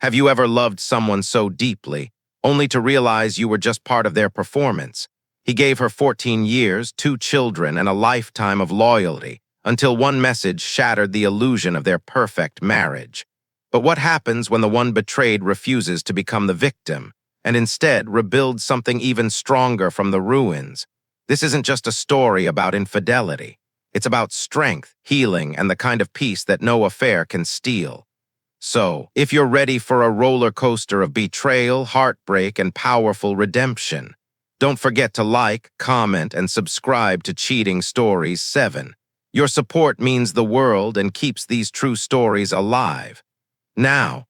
Have you ever loved someone so deeply, only to realize you were just part of their performance? He gave her 14 years, 2 children, and a lifetime of loyalty, until one message shattered the illusion of their perfect marriage. But what happens when the one betrayed refuses to become the victim, and instead rebuilds something even stronger from the ruins? This isn't just a story about infidelity. It's about strength, healing, and the kind of peace that no affair can steal. So, if you're ready for a roller coaster of betrayal, heartbreak, and powerful redemption, don't forget to like, comment, and subscribe to Cheating Stories 7. Your support means the world and keeps these true stories alive. Now,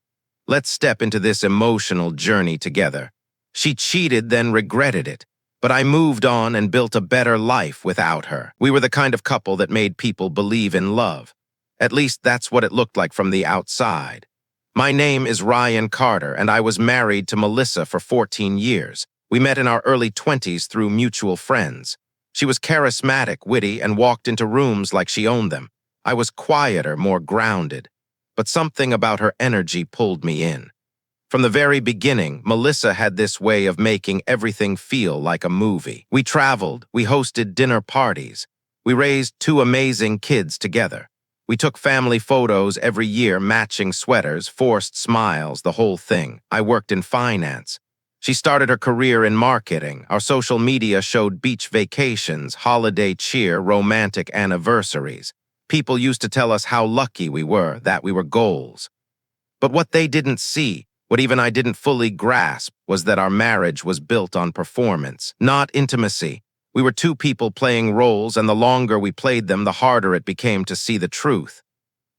let's step into this emotional journey together. She cheated, then regretted it. But I moved on and built a better life without her. We were the kind of couple that made people believe in love. At least that's what it looked like from the outside. My name is Ryan Carter, and I was married to Melissa for 14 years. We met in our early 20s through mutual friends. She was charismatic, witty, and walked into rooms like she owned them. I was quieter, more grounded. But something about her energy pulled me in. From the very beginning, Melissa had this way of making everything feel like a movie. We traveled, we hosted dinner parties, we raised 2 amazing kids together. We took family photos every year, matching sweaters, forced smiles, the whole thing. I worked in finance. She started her career in marketing. Our social media showed beach vacations, holiday cheer, romantic anniversaries. People used to tell us how lucky we were, that we were goals. But what they didn't see, what even I didn't fully grasp, was that our marriage was built on performance, not intimacy. We were 2 people playing roles, and the longer we played them, the harder it became to see the truth.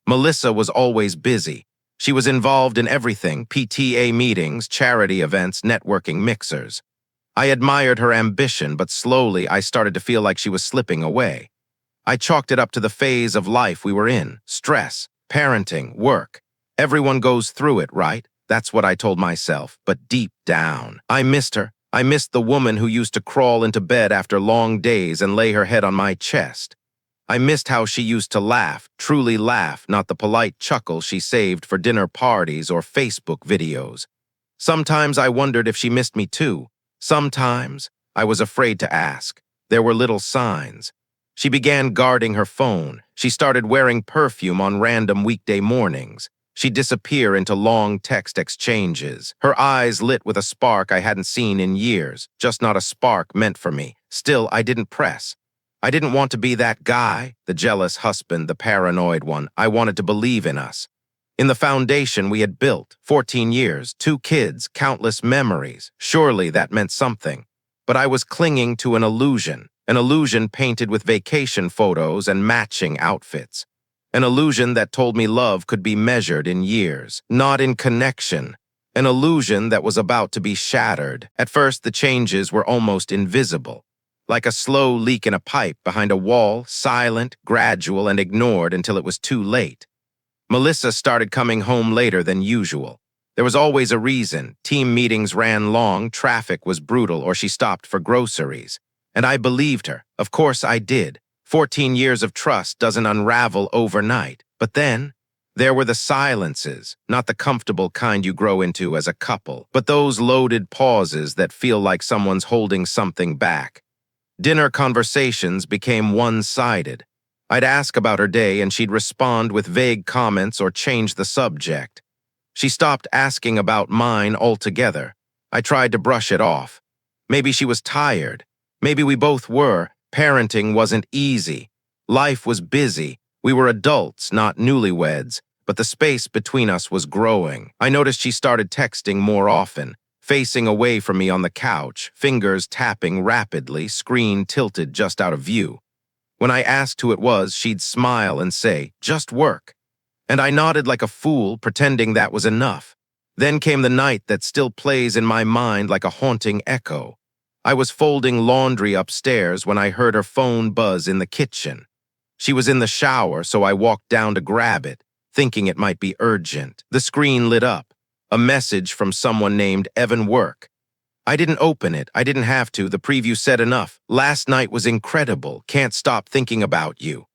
Melissa was always busy. She was involved in everything: PTA meetings, charity events, networking mixers. I admired her ambition, but slowly I started to feel like she was slipping away. I chalked it up to the phase of life we were in: stress, parenting, work. Everyone goes through it, right? That's what I told myself, but deep down, I missed her. I missed the woman who used to crawl into bed after long days and lay her head on my chest. I missed how she used to laugh, truly laugh, not the polite chuckle she saved for dinner parties or Facebook videos. Sometimes I wondered if she missed me too. Sometimes I was afraid to ask. There were little signs. She began guarding her phone. She started wearing perfume on random weekday mornings. She'd disappear into long text exchanges. Her eyes lit with a spark I hadn't seen in years, just not a spark meant for me. Still, I didn't press. I didn't want to be that guy, the jealous husband, the paranoid one. I wanted to believe in us. In the foundation we had built, 14 years, 2 kids, countless memories. Surely that meant something. But I was clinging to an illusion painted with vacation photos and matching outfits. An illusion that told me love could be measured in years, not in connection. An illusion that was about to be shattered. At first, the changes were almost invisible, like a slow leak in a pipe behind a wall, silent, gradual, and ignored until it was too late. Melissa started coming home later than usual. There was always a reason. Team meetings ran long, traffic was brutal, or she stopped for groceries. And I believed her. Of course I did. 14 years of trust doesn't unravel overnight. But then, there were the silences, not the comfortable kind you grow into as a couple, but those loaded pauses that feel like someone's holding something back. Dinner conversations became one-sided. I'd ask about her day and she'd respond with vague comments or change the subject. She stopped asking about mine altogether. I tried to brush it off. Maybe she was tired. Maybe we both were. Parenting wasn't easy. Life was busy. We were adults, not newlyweds, but the space between us was growing. I noticed she started texting more often, facing away from me on the couch, fingers tapping rapidly, screen tilted just out of view. When I asked who it was, she'd smile and say, "Just work." And I nodded like a fool, pretending that was enough. Then came the night that still plays in my mind like a haunting echo. I was folding laundry upstairs when I heard her phone buzz in the kitchen. She was in the shower, so I walked down to grab it, thinking it might be urgent. The screen lit up. A message from someone named Evan Work. I didn't open it. I didn't have to. The preview said enough. "Last night was incredible. Can't stop thinking about you."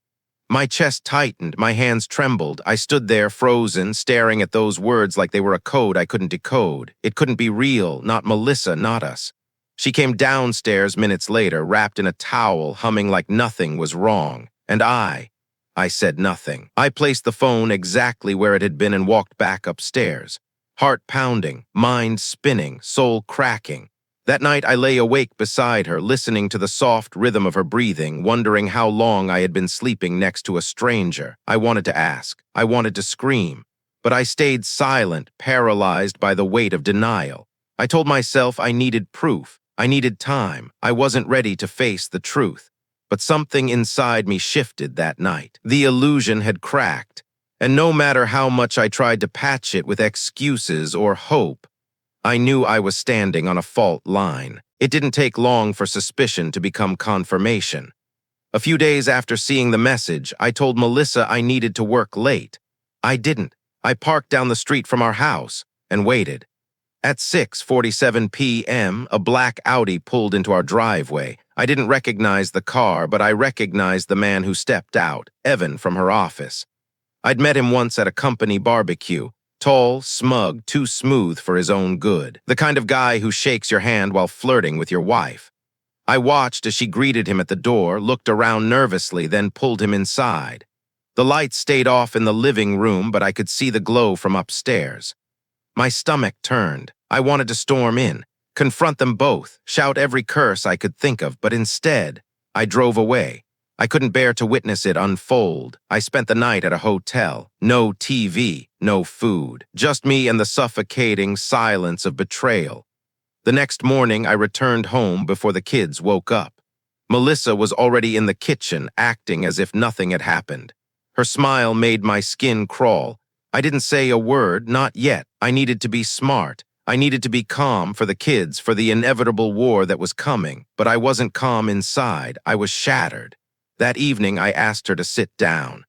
My chest tightened, my hands trembled. I stood there, frozen, staring at those words like they were a code I couldn't decode. It couldn't be real, not Melissa, not us. She came downstairs minutes later, wrapped in a towel, humming like nothing was wrong. And I said nothing. I placed the phone exactly where it had been and walked back upstairs. Heart pounding, mind spinning, soul cracking. That night I lay awake beside her, listening to the soft rhythm of her breathing, wondering how long I had been sleeping next to a stranger. I wanted to ask. I wanted to scream. But I stayed silent, paralyzed by the weight of denial. I told myself I needed proof. I needed time. I wasn't ready to face the truth. But something inside me shifted that night. The illusion had cracked. And no matter how much I tried to patch it with excuses or hope, I knew I was standing on a fault line. It didn't take long for suspicion to become confirmation. A few days after seeing the message, I told Melissa I needed to work late. I didn't. I parked down the street from our house and waited. At 6:47 p.m., a black Audi pulled into our driveway. I didn't recognize the car, but I recognized the man who stepped out, Evan from her office. I'd met him once at a company barbecue. Tall, smug, too smooth for his own good. The kind of guy who shakes your hand while flirting with your wife. I watched as she greeted him at the door, looked around nervously, then pulled him inside. The lights stayed off in the living room, but I could see the glow from upstairs. My stomach turned. I wanted to storm in, confront them both, shout every curse I could think of, but instead, I drove away. I couldn't bear to witness it unfold. I spent the night at a hotel. No TV, no food. Just me and the suffocating silence of betrayal. The next morning, I returned home before the kids woke up. Melissa was already in the kitchen, acting as if nothing had happened. Her smile made my skin crawl. I didn't say a word, not yet. I needed to be smart. I needed to be calm for the kids, for the inevitable war that was coming. But I wasn't calm inside. I was shattered. That evening, I asked her to sit down.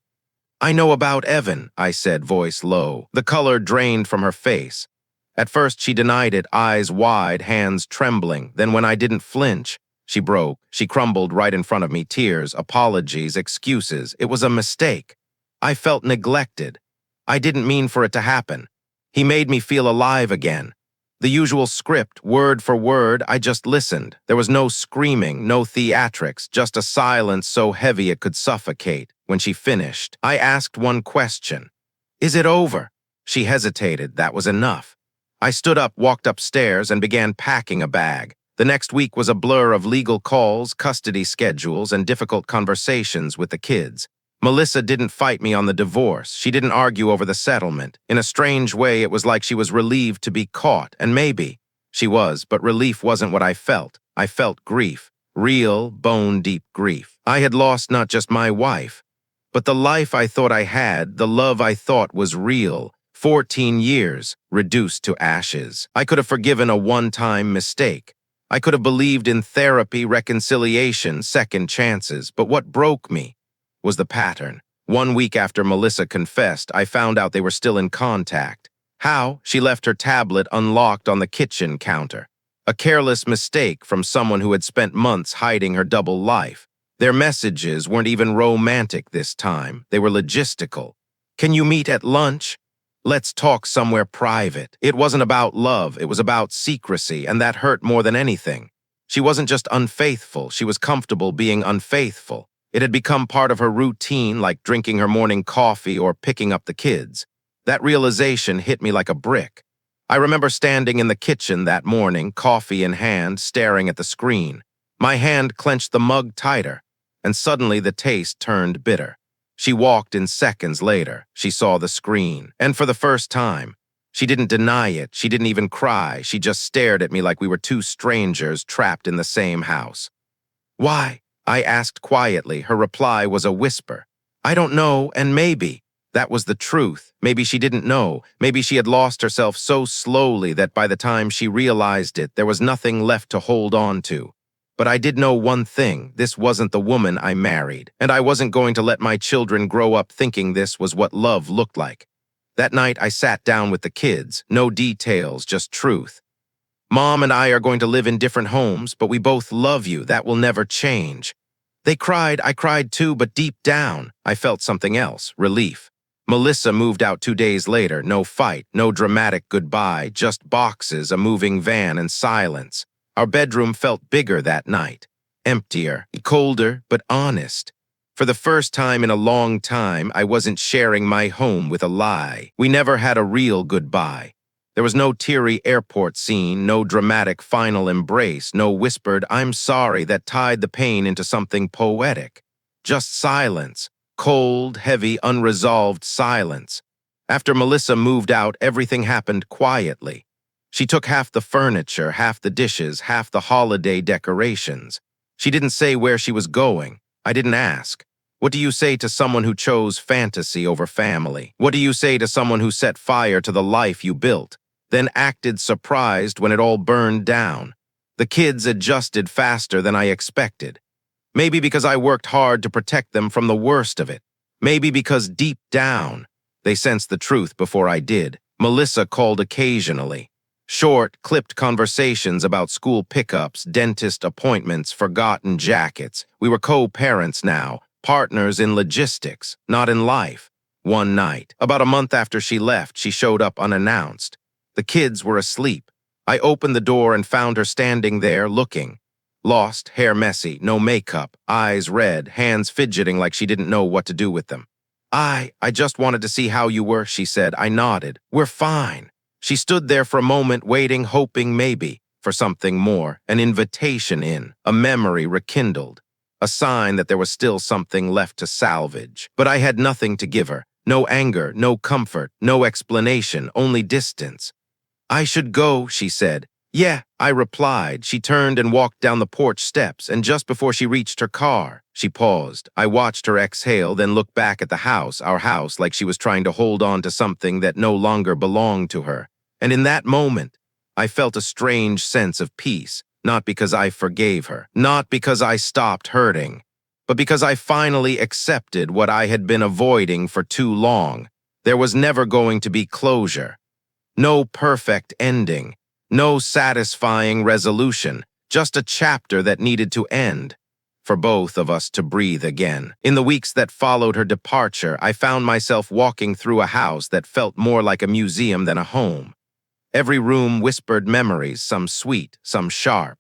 "I know about Evan," I said, voice low. The color drained from her face. At first, she denied it, eyes wide, hands trembling. Then when I didn't flinch, she broke. She crumbled right in front of me, tears, apologies, excuses. It was a mistake. I felt neglected. I didn't mean for it to happen. He made me feel alive again. The usual script, word for word, I just listened. There was no screaming, no theatrics, just a silence so heavy it could suffocate. When she finished, I asked one question. "Is it over?" She hesitated. That was enough. I stood up, walked upstairs, and began packing a bag. The next week was a blur of legal calls, custody schedules, and difficult conversations with the kids. Melissa didn't fight me on the divorce. She didn't argue over the settlement. In a strange way, it was like she was relieved to be caught, and maybe she was, but relief wasn't what I felt. I felt grief, real, bone-deep grief. I had lost not just my wife, but the life I thought I had, the love I thought was real. 14 years, reduced to ashes. I could have forgiven a one-time mistake. I could have believed in therapy, reconciliation, second chances, but what broke me was the pattern. 1 week after Melissa confessed, I found out they were still in contact. How? She left her tablet unlocked on the kitchen counter. A careless mistake from someone who had spent months hiding her double life. Their messages weren't even romantic this time. They were logistical. "Can you meet at lunch? Let's talk somewhere private." It wasn't about love, it was about secrecy, and that hurt more than anything. She wasn't just unfaithful, she was comfortable being unfaithful. It had become part of her routine, like drinking her morning coffee or picking up the kids. That realization hit me like a brick. I remember standing in the kitchen that morning, coffee in hand, staring at the screen. My hand clenched the mug tighter, and suddenly the taste turned bitter. She walked in seconds later. She saw the screen, and for the first time, she didn't deny it. She didn't even cry. She just stared at me like we were two strangers trapped in the same house. "Why?" I asked quietly. Her reply was a whisper. "I don't know, and maybe." That was the truth. Maybe she didn't know. Maybe she had lost herself so slowly that by the time she realized it, there was nothing left to hold on to. But I did know one thing. This wasn't the woman I married, and I wasn't going to let my children grow up thinking this was what love looked like. That night, I sat down with the kids. No details, just truth. "Mom and I are going to live in different homes, but we both love you. That will never change." They cried, I cried too, but deep down, I felt something else, relief. Melissa moved out 2 days later, no fight, no dramatic goodbye, just boxes, a moving van, and silence. Our bedroom felt bigger that night, emptier, colder, but honest. For the first time in a long time, I wasn't sharing my home with a lie. We never had a real goodbye. There was no teary airport scene, no dramatic final embrace, no whispered "I'm sorry" that tied the pain into something poetic. Just silence, cold, heavy, unresolved silence. After Melissa moved out, everything happened quietly. She took half the furniture, half the dishes, half the holiday decorations. She didn't say where she was going. I didn't ask. What do you say to someone who chose fantasy over family? What do you say to someone who set fire to the life you built, then acted surprised when it all burned down? The kids adjusted faster than I expected. Maybe because I worked hard to protect them from the worst of it. Maybe because deep down, they sensed the truth before I did. Melissa called occasionally. Short, clipped conversations about school pickups, dentist appointments, forgotten jackets. We were co-parents now, partners in logistics, not in life. One night, about a month after she left, she showed up unannounced. The kids were asleep. I opened the door and found her standing there, looking. Lost, hair messy, no makeup, eyes red, hands fidgeting like she didn't know what to do with them. I just wanted to see how you were," she said. I nodded. "We're fine." She stood there for a moment, waiting, hoping maybe for something more, an invitation in, a memory rekindled, a sign that there was still something left to salvage. But I had nothing to give her. No anger, no comfort, no explanation, only distance. "I should go," she said. "Yeah," I replied. She turned and walked down the porch steps, and just before she reached her car, she paused. I watched her exhale, then look back at the house, our house, like she was trying to hold on to something that no longer belonged to her. And in that moment, I felt a strange sense of peace, not because I forgave her, not because I stopped hurting, but because I finally accepted what I had been avoiding for too long. There was never going to be closure. No perfect ending. No satisfying resolution, just a chapter that needed to end, for both of us to breathe again. In the weeks that followed her departure, I found myself walking through a house that felt more like a museum than a home. Every room whispered memories, some sweet, some sharp.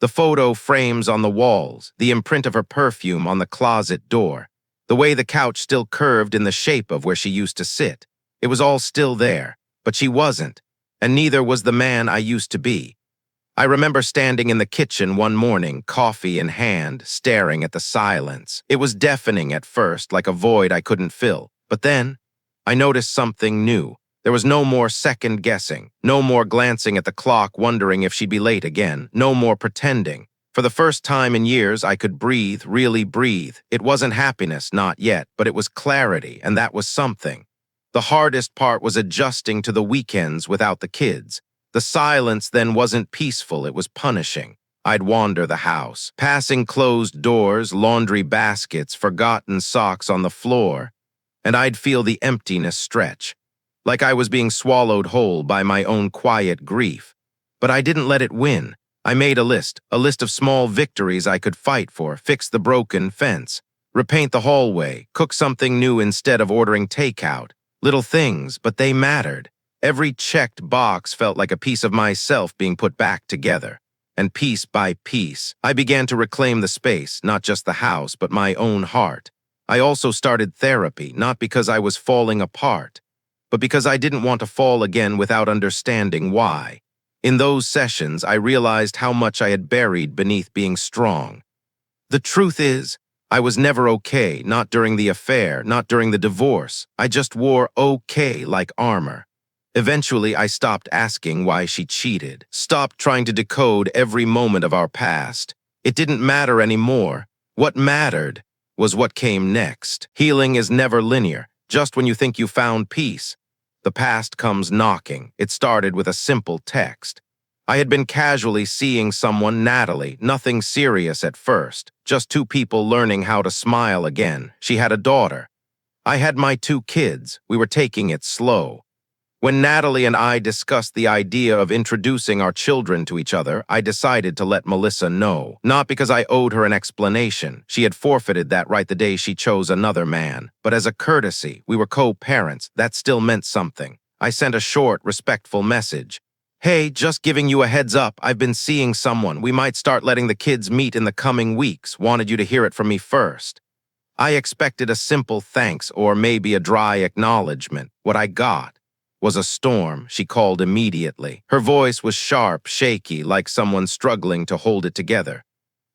The photo frames on the walls, the imprint of her perfume on the closet door, the way the couch still curved in the shape of where she used to sit. It was all still there, but she wasn't. And neither was the man I used to be. I remember standing in the kitchen one morning, coffee in hand, staring at the silence. It was deafening at first, like a void I couldn't fill. But then, I noticed something new. There was no more second guessing, no more glancing at the clock wondering if she'd be late again, no more pretending. For the first time in years, I could breathe, really breathe. It wasn't happiness, not yet, but it was clarity, and that was something. The hardest part was adjusting to the weekends without the kids. The silence then wasn't peaceful, it was punishing. I'd wander the house, passing closed doors, laundry baskets, forgotten socks on the floor, and I'd feel the emptiness stretch, like I was being swallowed whole by my own quiet grief. But I didn't let it win. I made a list of small victories I could fight for: fix the broken fence, repaint the hallway, cook something new instead of ordering takeout. Little things, but they mattered. Every checked box felt like a piece of myself being put back together. And piece by piece, I began to reclaim the space, not just the house, but my own heart. I also started therapy, not because I was falling apart, but because I didn't want to fall again without understanding why. In those sessions, I realized how much I had buried beneath being strong. The truth is, I was never okay, not during the affair, not during the divorce. I just wore okay like armor. Eventually, I stopped asking why she cheated, stopped trying to decode every moment of our past. It didn't matter anymore. What mattered was what came next. Healing is never linear. Just when you think you found peace, the past comes knocking. It started with a simple text. I had been casually seeing someone, Natalie, nothing serious at first, just two people learning how to smile again. She had a daughter. I had my 2 kids. We were taking it slow. When Natalie and I discussed the idea of introducing our children to each other, I decided to let Melissa know. Not because I owed her an explanation. She had forfeited that right the day she chose another man. But as a courtesy, we were co-parents. That still meant something. I sent a short, respectful message. Hey, just giving you a heads up, I've been seeing someone. We might start letting the kids meet in the coming weeks. Wanted you to hear it from me first. I expected a simple thanks or maybe a dry acknowledgement. What I got was a storm. She called immediately. Her voice was sharp, shaky, like someone struggling to hold it together.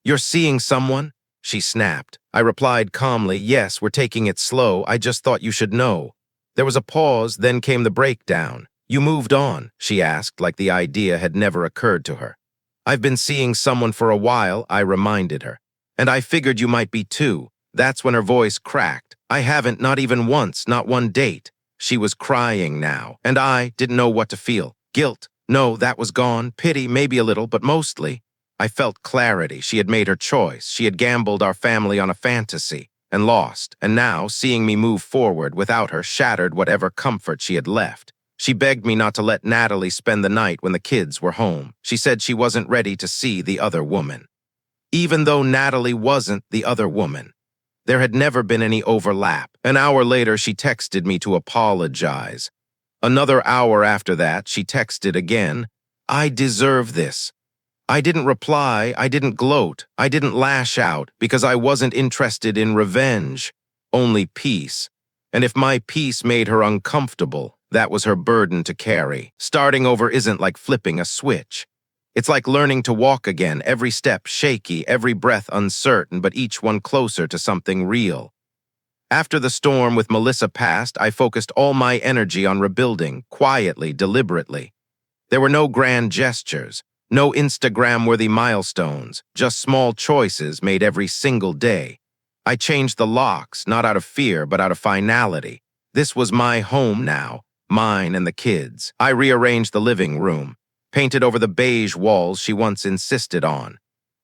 You're seeing someone? She snapped. I replied calmly, yes, we're taking it slow. I just thought you should know. There was a pause, then came the breakdown. You moved on, she asked, like the idea had never occurred to her. I've been seeing someone for a while, I reminded her. And I figured you might be too. That's when her voice cracked. I haven't, not even once, not one date. She was crying now, and I didn't know what to feel. Guilt. No, that was gone. Pity, maybe a little, but mostly. I felt clarity. She had made her choice. She had gambled our family on a fantasy and lost, and now, seeing me move forward without her, shattered whatever comfort she had left. She begged me not to let Natalie spend the night when the kids were home. She said she wasn't ready to see the other woman. Even though Natalie wasn't the other woman. There had never been any overlap. An hour later, she texted me to apologize. Another hour after that, she texted again, I deserve this. I didn't reply, I didn't gloat, I didn't lash out because I wasn't interested in revenge, only peace. And if my peace made her uncomfortable, that was her burden to carry. Starting over isn't like flipping a switch. It's like learning to walk again, every step shaky, every breath uncertain, but each one closer to something real. After the storm with Melissa passed, I focused all my energy on rebuilding, quietly, deliberately. There were no grand gestures, no Instagram-worthy milestones, just small choices made every single day. I changed the locks, not out of fear, but out of finality. This was my home now, mine and the kids. I rearranged the living room, painted over the beige walls she once insisted on,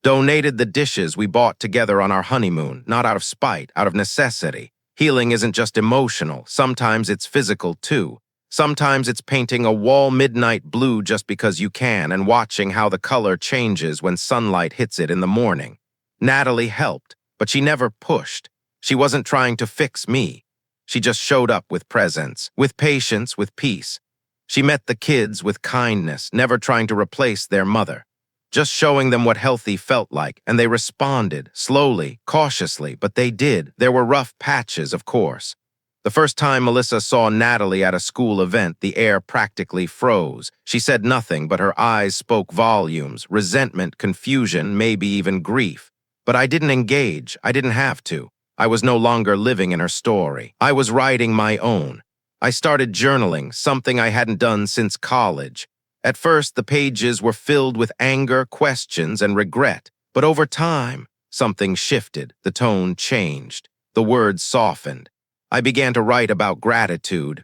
donated the dishes we bought together on our honeymoon, not out of spite, out of necessity. Healing isn't just emotional, sometimes it's physical too. Sometimes it's painting a wall midnight blue just because you can and watching how the color changes when sunlight hits it in the morning. Natalie helped, but she never pushed. She wasn't trying to fix me. She just showed up with presence, with patience, with peace. She met the kids with kindness, never trying to replace their mother. Just showing them what healthy felt like, and they responded, slowly, cautiously, but they did. There were rough patches, of course. The first time Melissa saw Natalie at a school event, the air practically froze. She said nothing, but her eyes spoke volumes, resentment, confusion, maybe even grief. But I didn't engage. I didn't have to. I was no longer living in her story. I was writing my own. I started journaling, something I hadn't done since college. At first, the pages were filled with anger, questions, and regret. But over time, something shifted. The tone changed. The words softened. I began to write about gratitude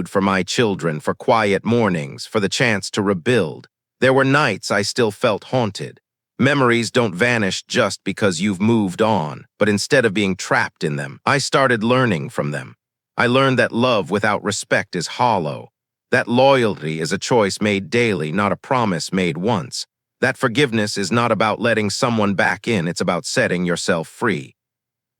for my children, for quiet mornings, for the chance to rebuild. There were nights I still felt haunted. Memories don't vanish just because you've moved on, but instead of being trapped in them, I started learning from them. I learned that love without respect is hollow. That loyalty is a choice made daily, not a promise made once. That forgiveness is not about letting someone back in, it's about setting yourself free.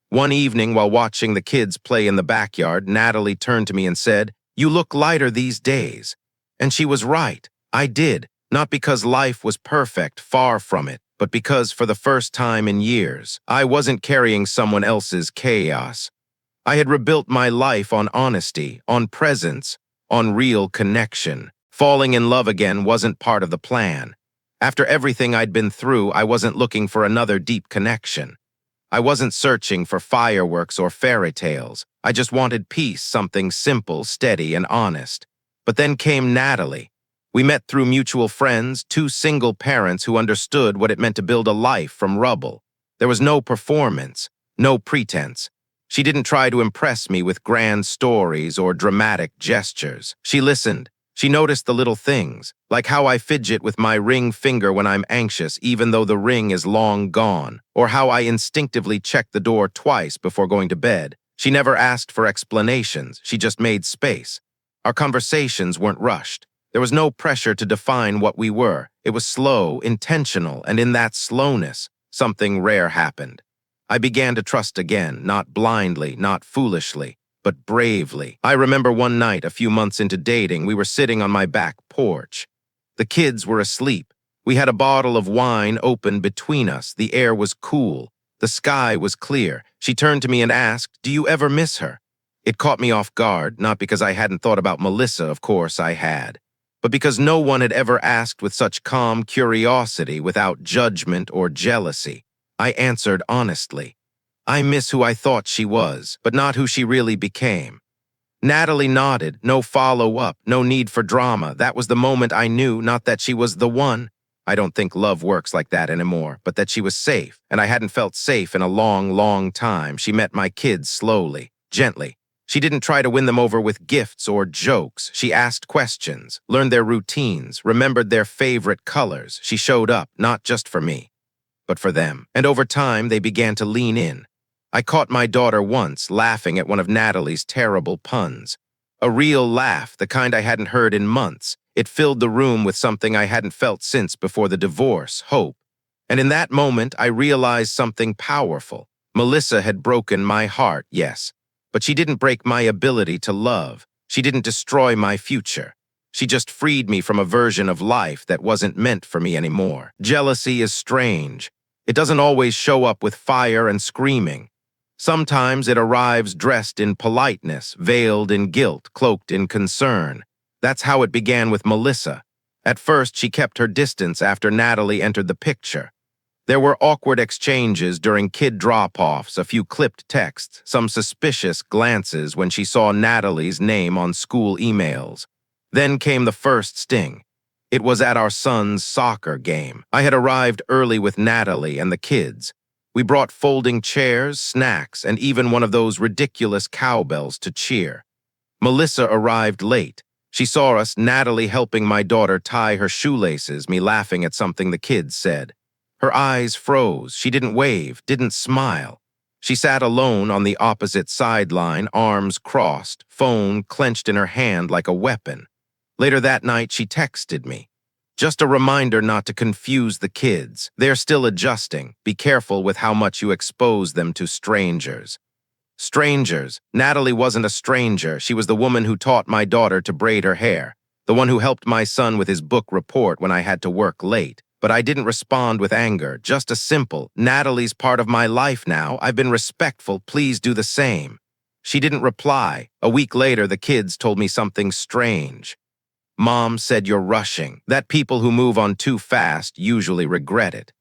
One evening, while watching the kids play in the backyard, Natalie turned to me and said, "You look lighter these days." And she was right. I did, not because life was perfect, far from it, but because for the first time in years, I wasn't carrying someone else's chaos. I had rebuilt my life on honesty, on presence, on real connection. Falling in love again wasn't part of the plan. After everything I'd been through, I wasn't looking for another deep connection. I wasn't searching for fireworks or fairy tales. I just wanted peace, something simple, steady, and honest. But then came Natalie. We met through mutual friends, two single parents who understood what it meant to build a life from rubble. There was no performance, no pretense. She didn't try to impress me with grand stories or dramatic gestures. She listened. She noticed the little things, like how I fidget with my ring finger when I'm anxious even though the ring is long gone, or how I instinctively check the door twice before going to bed. She never asked for explanations. She just made space. Our conversations weren't rushed. There was no pressure to define what we were. It was slow, intentional, and in that slowness, something rare happened. I began to trust again, not blindly, not foolishly, but bravely. I remember one night, a few months into dating, we were sitting on my back porch. The kids were asleep. We had a bottle of wine open between us. The air was cool. The sky was clear. She turned to me and asked, "Do you ever miss her?" It caught me off guard, not because I hadn't thought about Melissa, of course I had, but because no one had ever asked with such calm curiosity, without judgment or jealousy. I answered honestly. I miss who I thought she was, but not who she really became. Natalie nodded, no follow-up, no need for drama. That was the moment I knew, not that she was the one. I don't think love works like that anymore, but that she was safe, and I hadn't felt safe in a long, long time. She met my kids slowly, gently. She didn't try to win them over with gifts or jokes. She asked questions, learned their routines, remembered their favorite colors. She showed up, not just for me, but for them. And over time, they began to lean in. I caught my daughter once laughing at one of Natalie's terrible puns. A real laugh, the kind I hadn't heard in months. It filled the room with something I hadn't felt since before the divorce, hope. And in that moment, I realized something powerful. Melissa had broken my heart, yes, but she didn't break my ability to love. She didn't destroy my future. She just freed me from a version of life that wasn't meant for me anymore. Jealousy is strange. It doesn't always show up with fire and screaming. Sometimes it arrives dressed in politeness, veiled in guilt, cloaked in concern. That's how it began with Melissa. At first, she kept her distance after Natalie entered the picture. There were awkward exchanges during kid drop-offs, a few clipped texts, some suspicious glances when she saw Natalie's name on school emails. Then came the first sting. It was at our son's soccer game. I had arrived early with Natalie and the kids. We brought folding chairs, snacks, and even one of those ridiculous cowbells to cheer. Melissa arrived late. She saw us, Natalie helping my daughter tie her shoelaces, me laughing at something the kids said. Her eyes froze. She didn't wave, didn't smile. She sat alone on the opposite sideline, arms crossed, phone clenched in her hand like a weapon. Later that night, she texted me. Just a reminder not to confuse the kids. They're still adjusting. Be careful with how much you expose them to strangers. Strangers. Natalie wasn't a stranger. She was the woman who taught my daughter to braid her hair, the one who helped my son with his book report when I had to work late. But I didn't respond with anger, just a simple, "Natalie's part of my life now. I've been respectful. Please do the same." She didn't reply. A week later, the kids told me something strange. "Mom said you're rushing, that people who move on too fast usually regret it."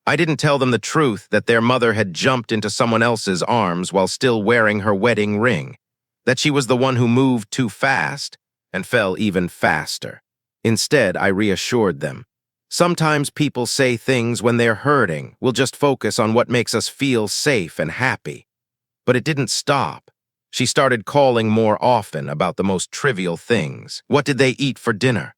I didn't tell them the truth, that their mother had jumped into someone else's arms while still wearing her wedding ring, that she was the one who moved too fast and fell even faster. Instead, I reassured them. Sometimes people say things when they're hurting. We'll just focus on what makes us feel safe and happy. But it didn't stop. She started calling more often about the most trivial things. What did they eat for dinner?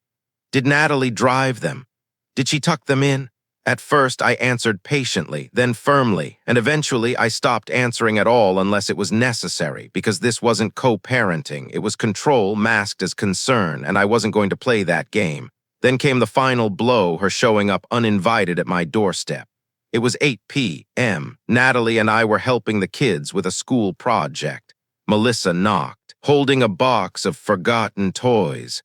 Did Natalie drive them? Did she tuck them in? At first, I answered patiently, then firmly, and eventually I stopped answering at all unless it was necessary, because this wasn't co-parenting. It was control masked as concern, and I wasn't going to play that game. Then came the final blow, her showing up uninvited at my doorstep. It was 8 p.m. Natalie and I were helping the kids with a school project. Melissa knocked, holding a box of forgotten toys.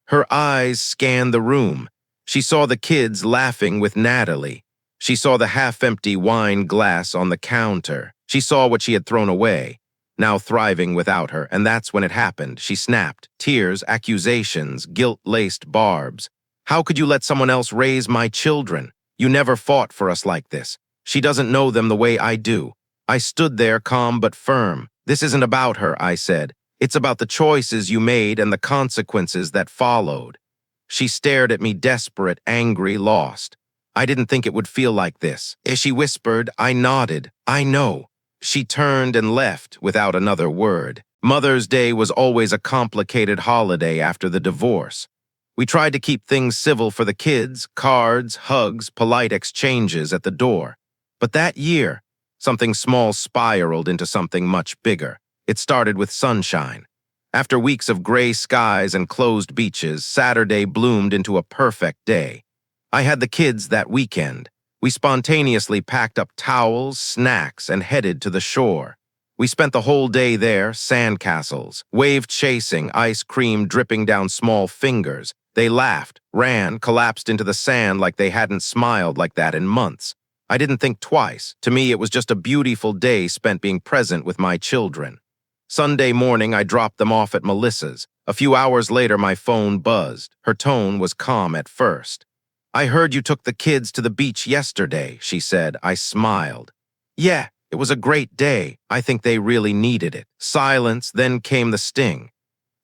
Her eyes scanned the room. She saw the kids laughing with Natalie. She saw the half-empty wine glass on the counter. She saw what she had thrown away, now thriving without her, and that's when it happened. She snapped. Tears, accusations, guilt-laced barbs. "How could you let someone else raise my children? You never fought for us like this. She doesn't know them the way I do." I stood there calm but firm. "This isn't about her," I said. "It's about the choices you made and the consequences that followed." She stared at me, desperate, angry, lost. "I didn't think it would feel like this." As she whispered, I nodded. "I know." She turned and left without another word. Mother's Day was always a complicated holiday after the divorce. We tried to keep things civil for the kids, cards, hugs, polite exchanges at the door. But that year, something small spiraled into something much bigger. It started with sunshine. After weeks of gray skies and closed beaches, Saturday bloomed into a perfect day. I had the kids that weekend. We spontaneously packed up towels, snacks, and headed to the shore. We spent the whole day there, sandcastles, wave chasing, ice cream dripping down small fingers. They laughed, ran, collapsed into the sand like they hadn't smiled like that in months. I didn't think twice. To me, it was just a beautiful day spent being present with my children. Sunday morning, I dropped them off at Melissa's. A few hours later, my phone buzzed. Her tone was calm at first. "I heard you took the kids to the beach yesterday," she said. I smiled. "Yeah, it was a great day. I think they really needed it." Silence, then came the sting.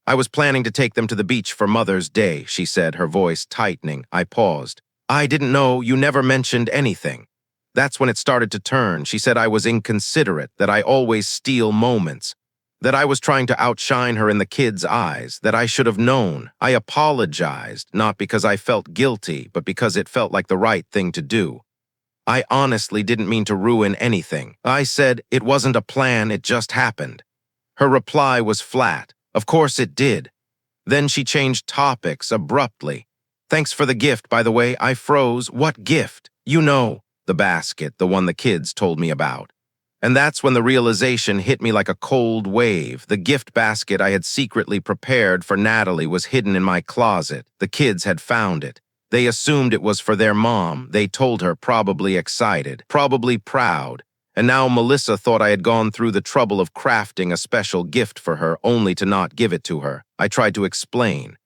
"I was planning to take them to the beach for Mother's Day," she said, her voice tightening. I paused. "I didn't know. You never mentioned anything." That's when it started to turn. She said I was inconsiderate, that I always steal moments, that I was trying to outshine her in the kids' eyes, that I should have known. I apologized, not because I felt guilty, but because it felt like the right thing to do. I honestly didn't mean to ruin anything. I said it wasn't a plan, it just happened. Her reply was flat. Of course it did. Then she changed topics abruptly. "Thanks for the gift, by the way." I froze. "What gift?" "You know, the basket, the one the kids told me about." And that's when the realization hit me like a cold wave. The gift basket I had secretly prepared for Natalie was hidden in my closet. The kids had found it. They assumed it was for their mom. They told her, probably excited, probably proud. And now Melissa thought I had gone through the trouble of crafting a special gift for her, only to not give it to her. I tried to explain.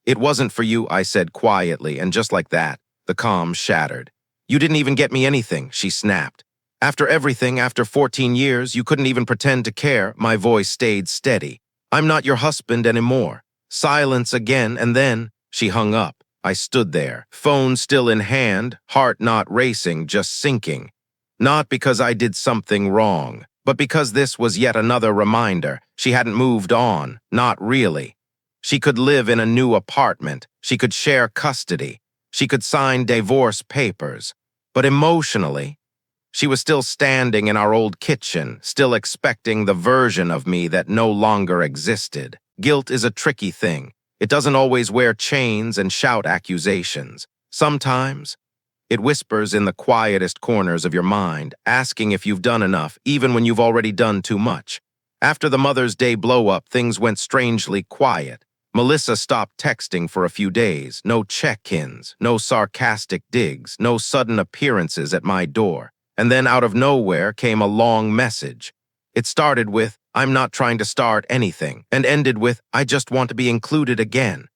"It wasn't for you," I said quietly, and just like that, the calm shattered. "You didn't even get me anything," she snapped. "After everything, after 14 years, you couldn't even pretend to care." My voice stayed steady. "I'm not your husband anymore." Silence again, and then she hung up. I stood there, phone still in hand, heart not racing, just sinking. Not because I did something wrong, but because this was yet another reminder. She hadn't moved on, not really. She could live in a new apartment. She could share custody. She could sign divorce papers. But emotionally, she was still standing in our old kitchen, still expecting the version of me that no longer existed. Guilt is a tricky thing. It doesn't always wear chains and shout accusations. Sometimes, it whispers in the quietest corners of your mind, asking if you've done enough, even when you've already done too much. After the Mother's Day blow-up, things went strangely quiet. Melissa stopped texting for a few days. No check-ins, no sarcastic digs, no sudden appearances at my door. And then out of nowhere came a long message. It started with, "I'm not trying to start anything," and ended with, "I just want to be included again."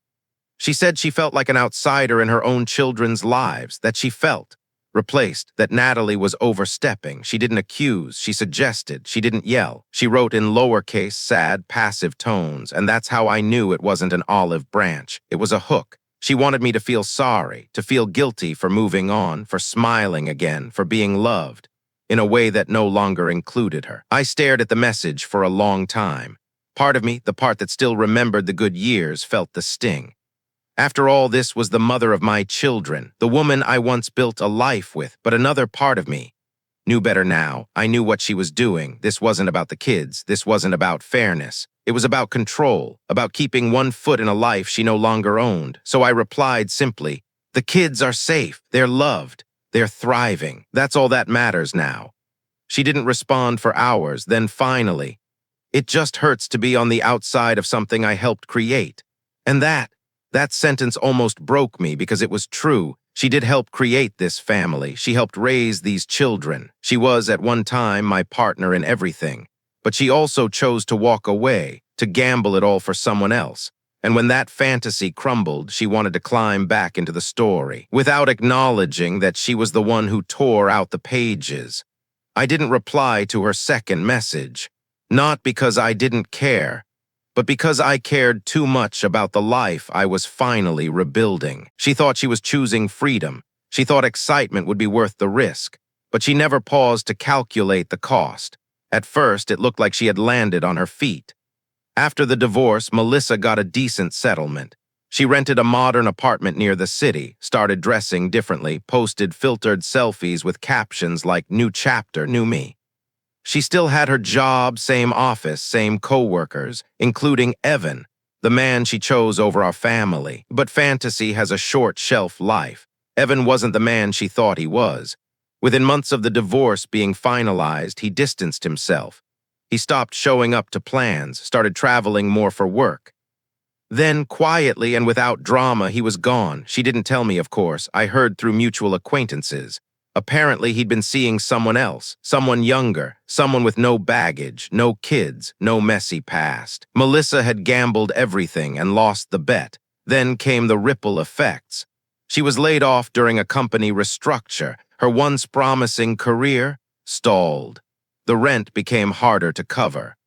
She said she felt like an outsider in her own children's lives, that she felt replaced, that Natalie was overstepping. She didn't accuse, she suggested, she didn't yell. She wrote in lowercase, sad, passive tones, and that's how I knew it wasn't an olive branch. It was a hook. She wanted me to feel sorry, to feel guilty for moving on, for smiling again, for being loved, in a way that no longer included her. I stared at the message for a long time. Part of me, the part that still remembered the good years, felt the sting. After all, this was the mother of my children, the woman I once built a life with, but another part of me knew better now. I knew what she was doing. This wasn't about the kids. This wasn't about fairness. It was about control, about keeping one foot in a life she no longer owned. So I replied simply, "The kids are safe. They're loved. They're thriving. That's all that matters now." She didn't respond for hours. Then finally, "It just hurts to be on the outside of something I helped create." And that sentence almost broke me because it was true. She did help create this family. She helped raise these children. She was, at one time, my partner in everything. But she also chose to walk away, to gamble it all for someone else. And when that fantasy crumbled, she wanted to climb back into the story, without acknowledging that she was the one who tore out the pages. I didn't reply to her second message, not because I didn't care, but because I cared too much about the life I was finally rebuilding. She thought she was choosing freedom. She thought excitement would be worth the risk, but she never paused to calculate the cost. At first, it looked like she had landed on her feet. After the divorce, Melissa got a decent settlement. She rented a modern apartment near the city, started dressing differently, posted filtered selfies with captions like "New Chapter, New Me." She still had her job, same office, same coworkers, including Evan, the man she chose over our family. But fantasy has a short shelf life. Evan wasn't the man she thought he was. Within months of the divorce being finalized, he distanced himself. He stopped showing up to plans, started traveling more for work. Then, quietly and without drama, he was gone. She didn't tell me, of course. I heard through mutual acquaintances. Apparently, he'd been seeing someone else, someone younger, someone with no baggage, no kids, no messy past. Melissa had gambled everything and lost the bet. Then came the ripple effects. She was laid off during a company restructure. Her once promising career stalled. The rent became harder to cover.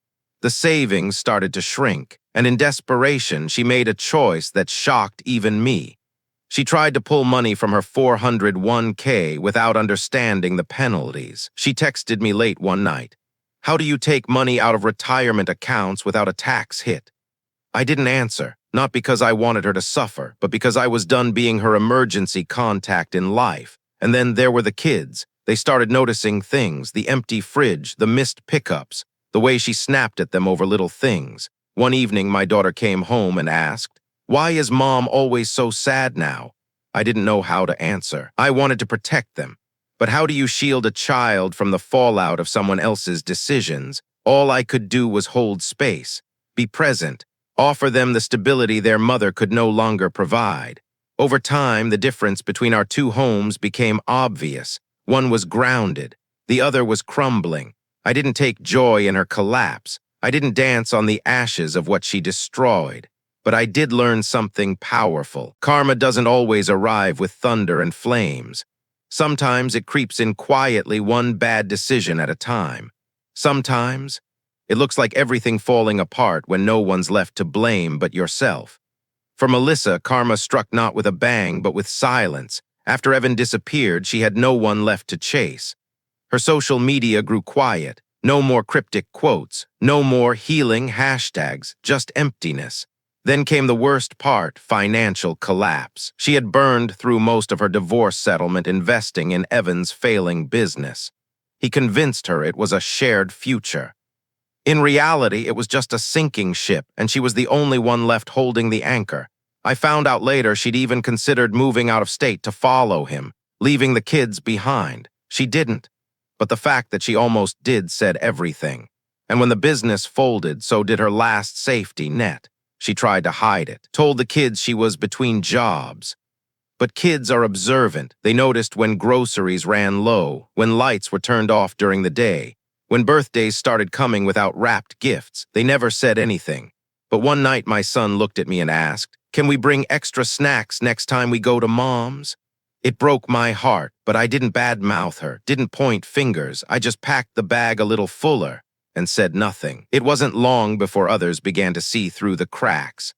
The savings started to shrink, and in desperation, she made a choice that shocked even me. She tried to pull money from her 401k without understanding the penalties. She texted me late one night. "How do you take money out of retirement accounts without a tax hit?" I didn't answer, not because I wanted her to suffer, but because I was done being her emergency contact in life. And then there were the kids. They started noticing things, the empty fridge, the missed pickups, the way she snapped at them over little things. One evening, my daughter came home and asked, "Why is Mom always so sad now?" I didn't know how to answer. I wanted to protect them. But how do you shield a child from the fallout of someone else's decisions? All I could do was hold space, be present, offer them the stability their mother could no longer provide. Over time, the difference between our two homes became obvious. One was grounded, the other was crumbling. I didn't take joy in her collapse. I didn't dance on the ashes of what she destroyed. But I did learn something powerful. Karma doesn't always arrive with thunder and flames. Sometimes it creeps in quietly, one bad decision at a time. Sometimes it looks like everything falling apart when no one's left to blame but yourself. For Melissa, karma struck not with a bang but with silence. After Evan disappeared, she had no one left to chase. Her social media grew quiet. No more cryptic quotes, no more healing hashtags, just emptiness. Then came the worst part, financial collapse. She had burned through most of her divorce settlement investing in Evan's failing business. He convinced her it was a shared future. In reality, it was just a sinking ship, and she was the only one left holding the anchor. I found out later she'd even considered moving out of state to follow him, leaving the kids behind. She didn't. But the fact that she almost did said everything. And when the business folded, so did her last safety net. She tried to hide it, told the kids she was between jobs. But kids are observant. They noticed when groceries ran low, when lights were turned off during the day, when birthdays started coming without wrapped gifts. They never said anything. But one night my son looked at me and asked, "Can we bring extra snacks next time we go to Mom's?" It broke my heart, but I didn't badmouth her, didn't point fingers. I just packed the bag a little fuller and said nothing. It wasn't long before others began to see through the cracks.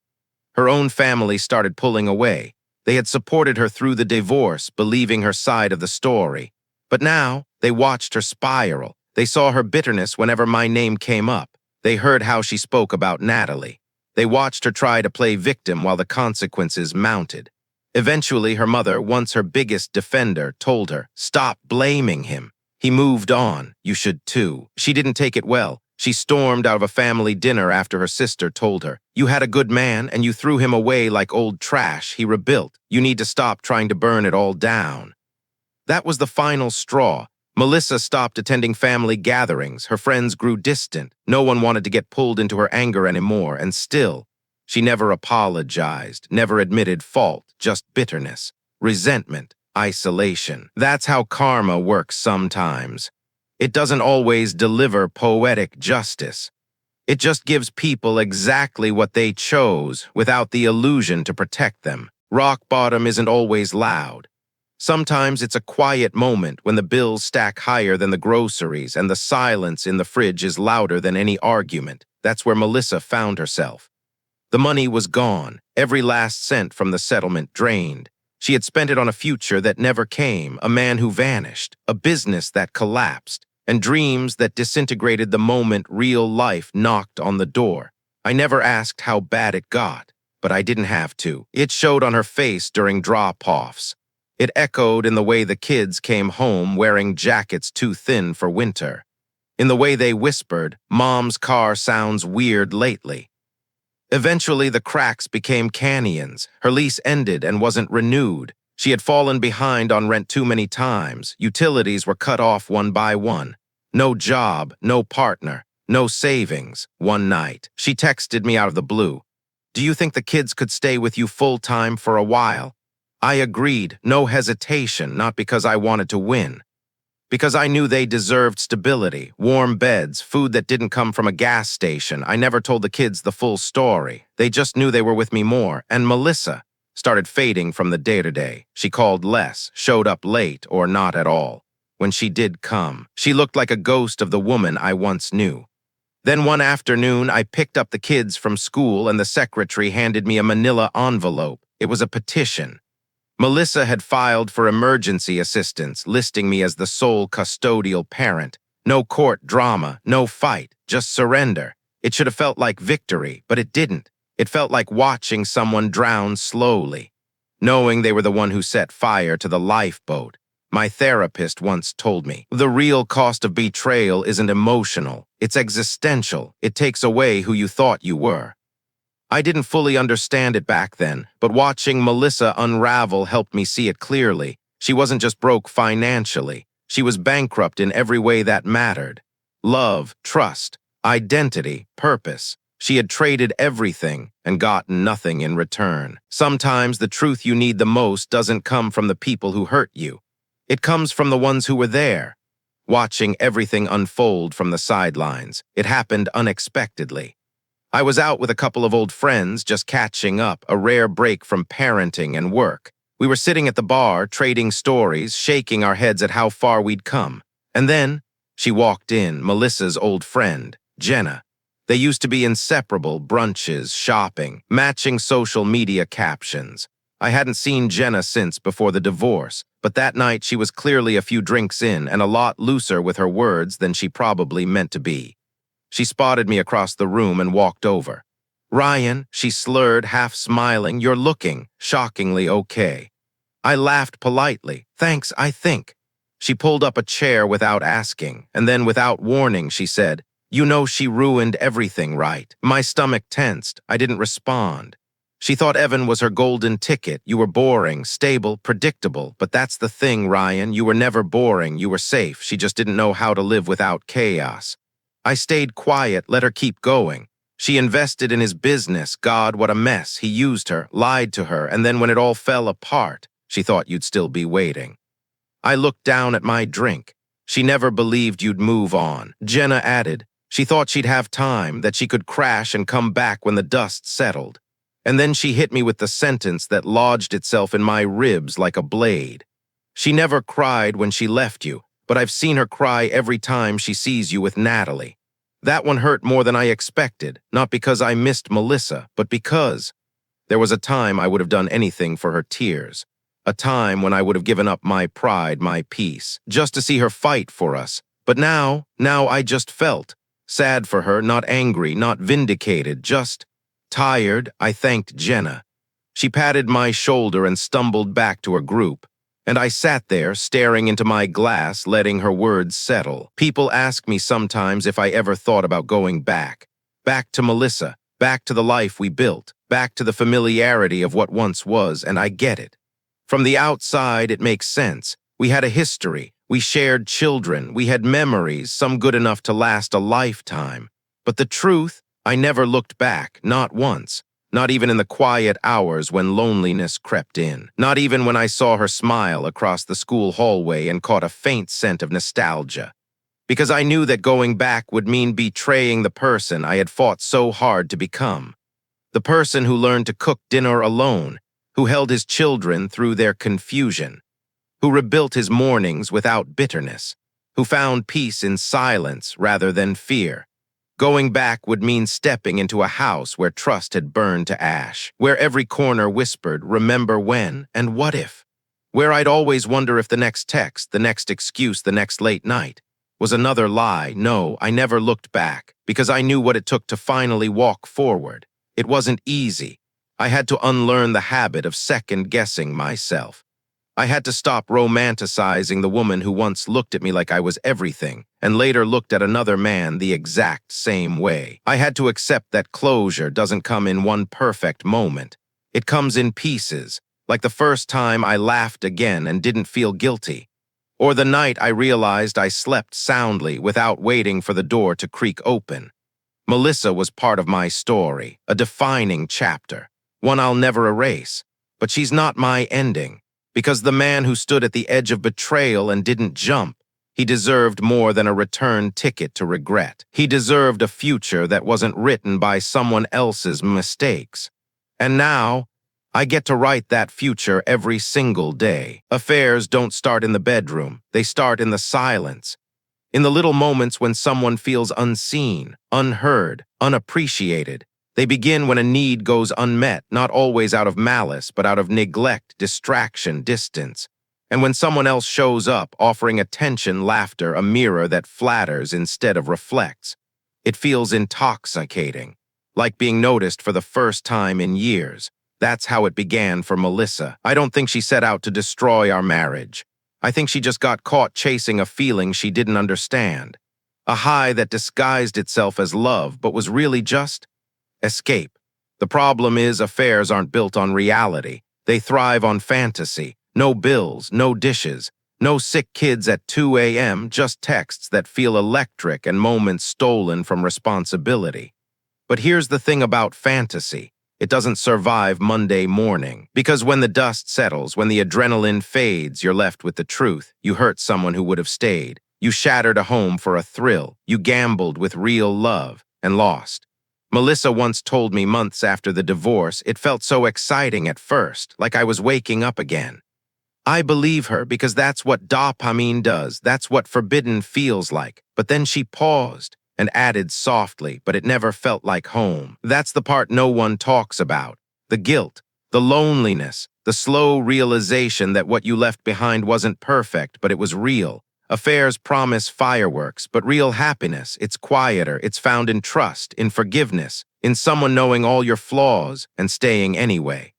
Her own family started pulling away. They had supported her through the divorce, believing her side of the story. But now, they watched her spiral. They saw her bitterness whenever my name came up. They heard how she spoke about Natalie. They watched her try to play victim while the consequences mounted. Eventually, her mother, once her biggest defender, told her, "Stop blaming him. He moved on. You should too." She didn't take it well. She stormed out of a family dinner after her sister told her, "You had a good man and you threw him away like old trash. He rebuilt. You need to stop trying to burn it all down." That was the final straw. Melissa stopped attending family gatherings. Her friends grew distant. No one wanted to get pulled into her anger anymore, and still, she never apologized, never admitted fault, just bitterness, resentment, isolation. That's how karma works sometimes. It doesn't always deliver poetic justice. It just gives people exactly what they chose without the illusion to protect them. Rock bottom isn't always loud. Sometimes it's a quiet moment when the bills stack higher than the groceries and the silence in the fridge is louder than any argument. That's where Melissa found herself. The money was gone, every last cent from the settlement drained. She had spent it on a future that never came, a man who vanished, a business that collapsed, and dreams that disintegrated the moment real life knocked on the door. I never asked how bad it got, but I didn't have to. It showed on her face during drop-offs. It echoed in the way the kids came home wearing jackets too thin for winter. In the way they whispered, "Mom's car sounds weird lately." Eventually, the cracks became canyons. Her lease ended and wasn't renewed. She had fallen behind on rent too many times. Utilities were cut off one by one. No job, no partner, no savings. One night, she texted me out of the blue. "Do you think the kids could stay with you full-time for a while?" I agreed, no hesitation, not because I wanted to win. Because I knew they deserved stability, warm beds, food that didn't come from a gas station. I never told the kids the full story. They just knew they were with me more. And Melissa started fading from the day-to-day. She called less, showed up late, or not at all. When she did come, she looked like a ghost of the woman I once knew. Then one afternoon, I picked up the kids from school and the secretary handed me a manila envelope. It was a petition. Melissa had filed for emergency assistance, listing me as the sole custodial parent. No court drama, no fight, just surrender. It should have felt like victory, but it didn't. It felt like watching someone drown slowly, knowing they were the one who set fire to the lifeboat. My therapist once told me, the real cost of betrayal isn't emotional, it's existential. It takes away who you thought you were. I didn't fully understand it back then, but watching Melissa unravel helped me see it clearly. She wasn't just broke financially. She was bankrupt in every way that mattered. Love, trust, identity, purpose. She had traded everything and gotten nothing in return. Sometimes the truth you need the most doesn't come from the people who hurt you. It comes from the ones who were there. Watching everything unfold from the sidelines, it happened unexpectedly. I was out with a couple of old friends, just catching up, a rare break from parenting and work. We were sitting at the bar, trading stories, shaking our heads at how far we'd come. And then, she walked in, Melissa's old friend, Jenna. They used to be inseparable, brunches, shopping, matching social media captions. I hadn't seen Jenna since before the divorce, but that night she was clearly a few drinks in and a lot looser with her words than she probably meant to be. She spotted me across the room and walked over. "Ryan," she slurred, half smiling, "you're looking shockingly okay." I laughed politely. "Thanks, I think." She pulled up a chair without asking, and then without warning she said, "You know she ruined everything, right?" My stomach tensed. I didn't respond. She thought Evan was her golden ticket. "You were boring, stable, predictable. But that's the thing, Ryan. You were never boring. You were safe. She just didn't know how to live without chaos." I stayed quiet, let her keep going. She invested in his business. God, what a mess. He used her, lied to her, and then when it all fell apart, she thought you'd still be waiting. I looked down at my drink. "She never believed you'd move on," Jenna added. "She thought she'd have time, that she could crash and come back when the dust settled." And then she hit me with the sentence that lodged itself in my ribs like a blade. "She never cried when she left you, but I've seen her cry every time she sees you with Natalie." That one hurt more than I expected, not because I missed Melissa, but because there was a time I would have done anything for her tears. A time when I would have given up my pride, my peace, just to see her fight for us. But now I just felt sad for her, not angry, not vindicated, just tired. I thanked Jenna. She patted my shoulder and stumbled back to her group. And I sat there, staring into my glass, letting her words settle. People ask me sometimes if I ever thought about going back. Back to Melissa, back to the life we built, back to the familiarity of what once was, and I get it. From the outside, it makes sense. We had a history. We shared children. We had memories, some good enough to last a lifetime. But the truth, I never looked back, not once. Not even in the quiet hours when loneliness crept in. Not even when I saw her smile across the school hallway and caught a faint scent of nostalgia. Because I knew that going back would mean betraying the person I had fought so hard to become. The person who learned to cook dinner alone, who held his children through their confusion, who rebuilt his mornings without bitterness, who found peace in silence rather than fear. Going back would mean stepping into a house where trust had burned to ash, where every corner whispered, "Remember when," and "What if?" Where I'd always wonder if the next text, the next excuse, the next late night was another lie. No, I never looked back, because I knew what it took to finally walk forward. It wasn't easy. I had to unlearn the habit of second-guessing myself. I had to stop romanticizing the woman who once looked at me like I was everything and later looked at another man the exact same way. I had to accept that closure doesn't come in one perfect moment. It comes in pieces, like the first time I laughed again and didn't feel guilty, or the night I realized I slept soundly without waiting for the door to creak open. Melissa was part of my story, a defining chapter, one I'll never erase. But she's not my ending, because the man who stood at the edge of betrayal and didn't jump, he deserved more than a return ticket to regret. He deserved a future that wasn't written by someone else's mistakes. And now, I get to write that future every single day. Affairs don't start in the bedroom, they start in the silence. In the little moments when someone feels unseen, unheard, unappreciated. They begin when a need goes unmet, not always out of malice, but out of neglect, distraction, distance. And when someone else shows up, offering attention, laughter, a mirror that flatters instead of reflects. It feels intoxicating, like being noticed for the first time in years. That's how it began for Melissa. I don't think she set out to destroy our marriage. I think she just got caught chasing a feeling she didn't understand. A high that disguised itself as love, but was really just escape. The problem is affairs aren't built on reality. They thrive on fantasy. No bills, no dishes, no sick kids at 2 a.m., just texts that feel electric and moments stolen from responsibility. But here's the thing about fantasy. It doesn't survive Monday morning. Because when the dust settles, when the adrenaline fades, you're left with the truth. You hurt someone who would have stayed. You shattered a home for a thrill. You gambled with real love and lost. Melissa once told me months after the divorce, it felt so exciting at first, like I was waking up again. I believe her because that's what dopamine does. That's what forbidden feels like. But then she paused and added softly, but it never felt like home. That's the part no one talks about. The guilt, the loneliness, the slow realization that what you left behind wasn't perfect, but it was real. Affairs promise fireworks, but real happiness, it's quieter. It's found in trust, in forgiveness, in someone knowing all your flaws and staying anyway.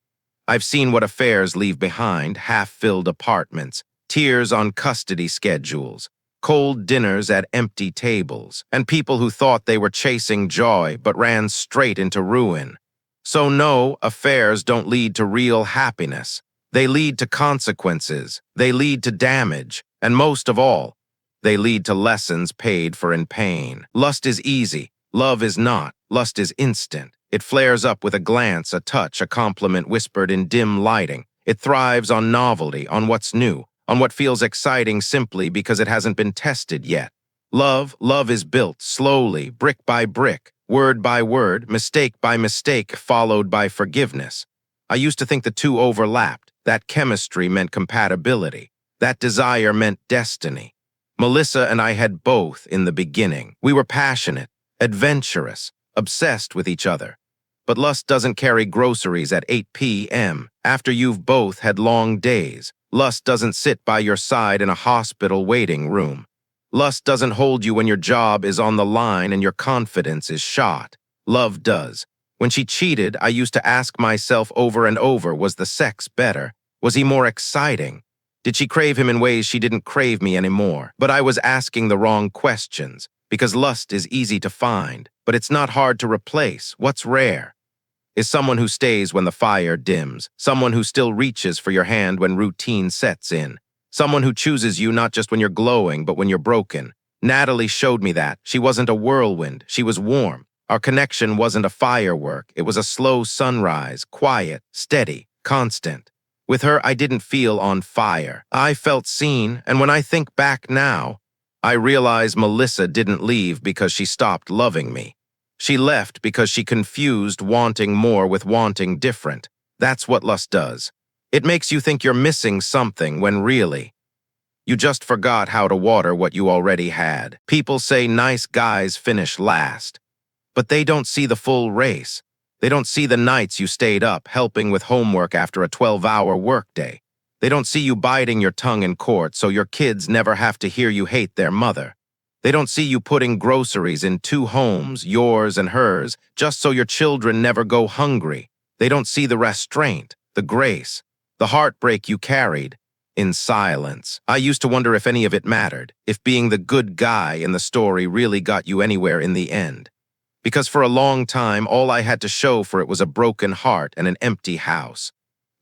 I've seen what affairs leave behind: half-filled apartments, tears on custody schedules, cold dinners at empty tables, and people who thought they were chasing joy but ran straight into ruin. So no, affairs don't lead to real happiness. They lead to consequences. They lead to damage. And most of all, they lead to lessons paid for in pain. Lust is easy. Love is not. Lust is instant. It flares up with a glance, a touch, a compliment whispered in dim lighting. It thrives on novelty, on what's new, on what feels exciting simply because it hasn't been tested yet. Love is built slowly, brick by brick, word by word, mistake by mistake, followed by forgiveness. I used to think the two overlapped. That chemistry meant compatibility. That desire meant destiny. Melissa and I had both in the beginning. We were passionate, adventurous, obsessed with each other. But lust doesn't carry groceries at 8 p.m. after you've both had long days. Lust doesn't sit by your side in a hospital waiting room. Lust doesn't hold you when your job is on the line and your confidence is shot. Love does. When she cheated, I used to ask myself over and over, was the sex better? Was he more exciting? Did she crave him in ways she didn't crave me anymore? But I was asking the wrong questions, because lust is easy to find, but it's not hard to replace. What's rare is someone who stays when the fire dims, someone who still reaches for your hand when routine sets in, someone who chooses you not just when you're glowing, but when you're broken. Natalie showed me that. She wasn't a whirlwind, she was warm. Our connection wasn't a firework, it was a slow sunrise, quiet, steady, constant. With her, I didn't feel on fire. I felt seen, and when I think back now, I realize Melissa didn't leave because she stopped loving me. She left because she confused wanting more with wanting different. That's what lust does. It makes you think you're missing something when really, you just forgot how to water what you already had. People say nice guys finish last, but they don't see the full race. They don't see the nights you stayed up helping with homework after a 12-hour workday. They don't see you biting your tongue in court so your kids never have to hear you hate their mother. They don't see you putting groceries in 2 homes, yours and hers, just so your children never go hungry. They don't see the restraint, the grace, the heartbreak you carried, in silence. I used to wonder if any of it mattered, if being the good guy in the story really got you anywhere in the end. Because for a long time, all I had to show for it was a broken heart and an empty house.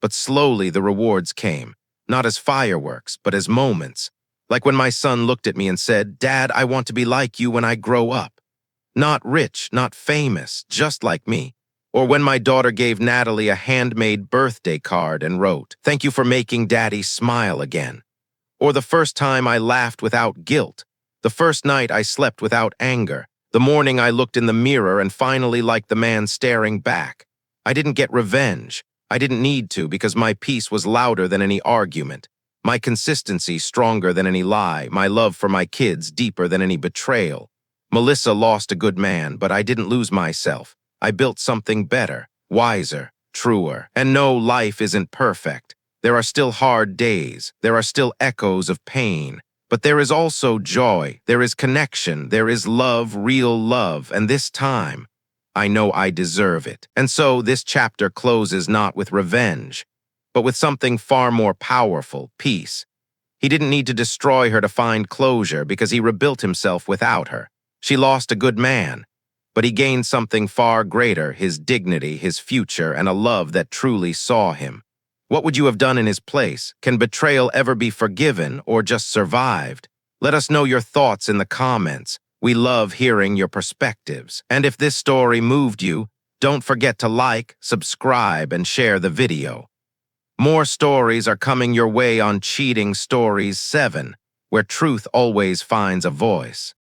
But slowly the rewards came, not as fireworks, but as moments. Like when my son looked at me and said, "Dad, I want to be like you when I grow up." Not rich, not famous, just like me. Or when my daughter gave Natalie a handmade birthday card and wrote, "Thank you for making Daddy smile again." Or the first time I laughed without guilt. The first night I slept without anger. The morning I looked in the mirror and finally liked the man staring back. I didn't get revenge. I didn't need to because my peace was louder than any argument. My consistency stronger than any lie. My love for my kids deeper than any betrayal. Melissa lost a good man, but I didn't lose myself. I built something better, wiser, truer. And no, life isn't perfect. There are still hard days. There are still echoes of pain. But there is also joy. There is connection. There is love, real love. And this time, I know I deserve it. And so this chapter closes not with revenge, but with something far more powerful, peace. He didn't need to destroy her to find closure because he rebuilt himself without her. She lost a good man, but he gained something far greater, his dignity, his future, and a love that truly saw him. What would you have done in his place? Can betrayal ever be forgiven or just survived? Let us know your thoughts in the comments. We love hearing your perspectives. And if this story moved you, don't forget to like, subscribe, and share the video. More stories are coming your way on Cheating Stories 7, where truth always finds a voice.